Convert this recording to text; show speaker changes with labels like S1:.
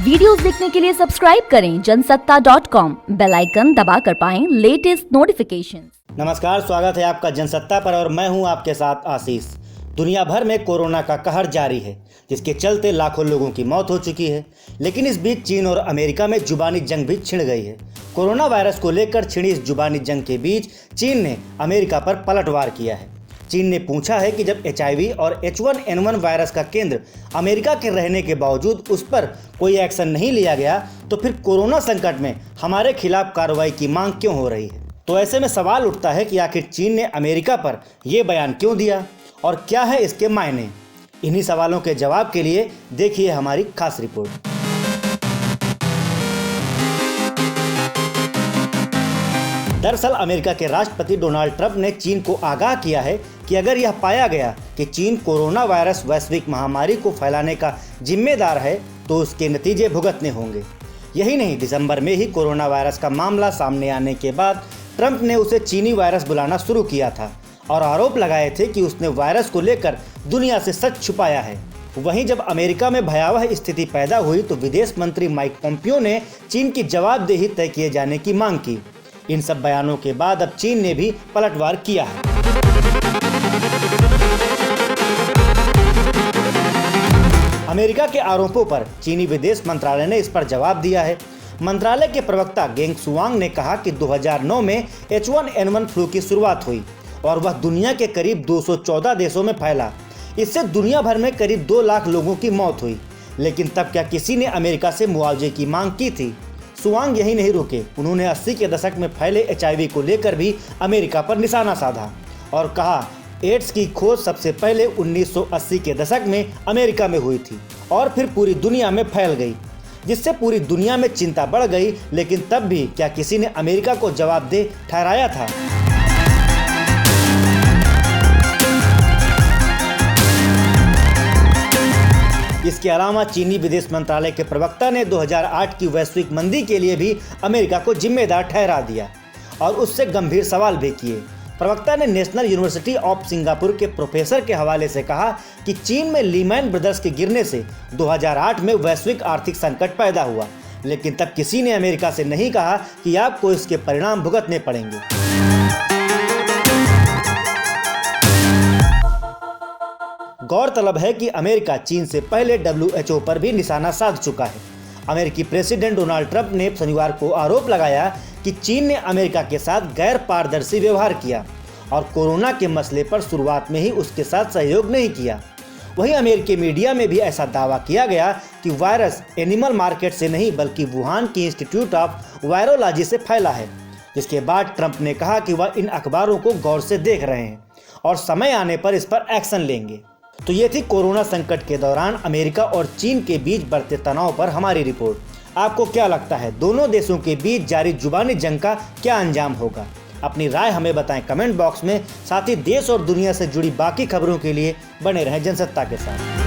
S1: Videos देखने के लिए सब्सक्राइब करें जनसत्ता.com, बेल आइकन दबाकर पाएं लेटेस्ट नोटिफिकेशन।
S2: नमस्कार, स्वागत है आपका जनसत्ता पर और मैं हूं आपके साथ आशीष। दुनिया भर में कोरोना का कहर जारी है, जिसके चलते लाखों लोगों की मौत हो चुकी है। लेकिन इस बीच चीन और अमेरिका में जुबानी जंग भी छिड़ गई है। कोरोना वायरस को लेकर छिड़ी इस जुबानी जंग के बीच चीन ने अमेरिका पर पलटवार किया है। चीन ने पूछा है कि जब HIV और H1N1 वायरस का केंद्र अमेरिका के रहने के बावजूद उस पर कोई एक्शन नहीं लिया गया, तो फिर कोरोना संकट में हमारे खिलाफ कार्रवाई की मांग क्यों हो रही है। तो ऐसे में सवाल उठता है कि आखिर चीन ने अमेरिका पर यह बयान क्यों दिया और क्या है इसके मायने। इन्हीं सवालों के जवाब के लिए देखिए हमारी खास रिपोर्ट। दरअसल अमेरिका के राष्ट्रपति डोनाल्ड ट्रंप ने चीन को आगाह किया है कि अगर यह पाया गया कि चीन कोरोना वायरस वैश्विक महामारी को फैलाने का जिम्मेदार है तो उसके नतीजे भुगतने होंगे। यही नहीं, दिसंबर में ही कोरोना वायरस का मामला सामने आने के बाद ट्रंप ने उसे चीनी वायरस बुलाना शुरू किया था और आरोप लगाए थे कि उसने वायरस को लेकर दुनिया से सच छुपाया है। वहीं जब अमेरिका में भयावह स्थिति पैदा हुई तो विदेश मंत्री माइक पोम्पियो ने चीन की जवाबदेही तय किए जाने की मांग की। इन सब बयानों के बाद अब चीन ने भी पलटवार किया है। अमेरिका के आरोपों पर चीनी विदेश मंत्रालय ने इस पर जवाब दिया है। मंत्रालय के प्रवक्ता गेंग शुआंग ने कहा कि 2009 में H1N1 फ्लू की शुरुआत हुई और वह दुनिया के करीब 214 देशों में फैला। इससे दुनिया भर में करीब 2 लाख लोगों की मौत हुई। लेकिन तब क्या किसी ने अमेरिका से मुआवजे की मांग की थी? शुआंग यही नहीं रुके, उन्होंने 80 के दशक में फैले HIV को लेकर भी अमेरिका पर निशाना साधा और कहा एड्स की खोज सबसे पहले 1980 के दशक में अमेरिका में हुई थी और फिर पूरी दुनिया में फैल गई, जिससे पूरी दुनिया में चिंता बढ़ गई। लेकिन तब भी क्या किसी ने अमेरिका को जवाबदेह ठहराया था? इसके अलावा चीनी विदेश मंत्रालय के प्रवक्ता ने 2008 की वैश्विक मंदी के लिए भी अमेरिका को जिम्मेदार ठहरा दिया और उससे गंभीर सवाल भी किए। प्रवक्ता ने नेशनल यूनिवर्सिटी ऑफ सिंगापुर के प्रोफेसर के हवाले से कहा कि चीन में लीमैन ब्रदर्स के गिरने से 2008 में वैश्विक आर्थिक संकट पैदा हुआ, लेकिन तब किसी ने अमेरिका से नहीं कहा कि आपको इसके परिणाम भुगतने पड़ेंगे। गौरतलब है कि अमेरिका चीन से पहले WHO पर भी निशाना साध चुका है। अमेरिकी प्रेसिडेंट डोनाल्ड ट्रंप ने शनिवार को आरोप लगाया कि चीन ने अमेरिका के साथ गैर पारदर्शी व्यवहार किया और कोरोना के मसले पर शुरुआत में ही उसके साथ सहयोग नहीं किया। वहीं अमेरिकी मीडिया में भी ऐसा दावा किया गया कि वायरस एनिमल मार्केट से नहीं बल्कि वुहान की इंस्टीट्यूट ऑफ वायरोलॉजी से फैला है। जिसके बाद ट्रंप ने कहा कि वह इन अखबारों को गौर से देख रहे हैं और समय आने पर इस पर एक्शन लेंगे। तो ये थी कोरोना संकट के दौरान अमेरिका और चीन के बीच बढ़ते तनाव पर हमारी रिपोर्ट। आपको क्या लगता है, दोनों देशों के बीच जारी जुबानी जंग का क्या अंजाम होगा? अपनी राय हमें बताएं कमेंट बॉक्स में। साथ ही देश और दुनिया से जुड़ी बाकी खबरों के लिए बने रहें जनसत्ता के साथ।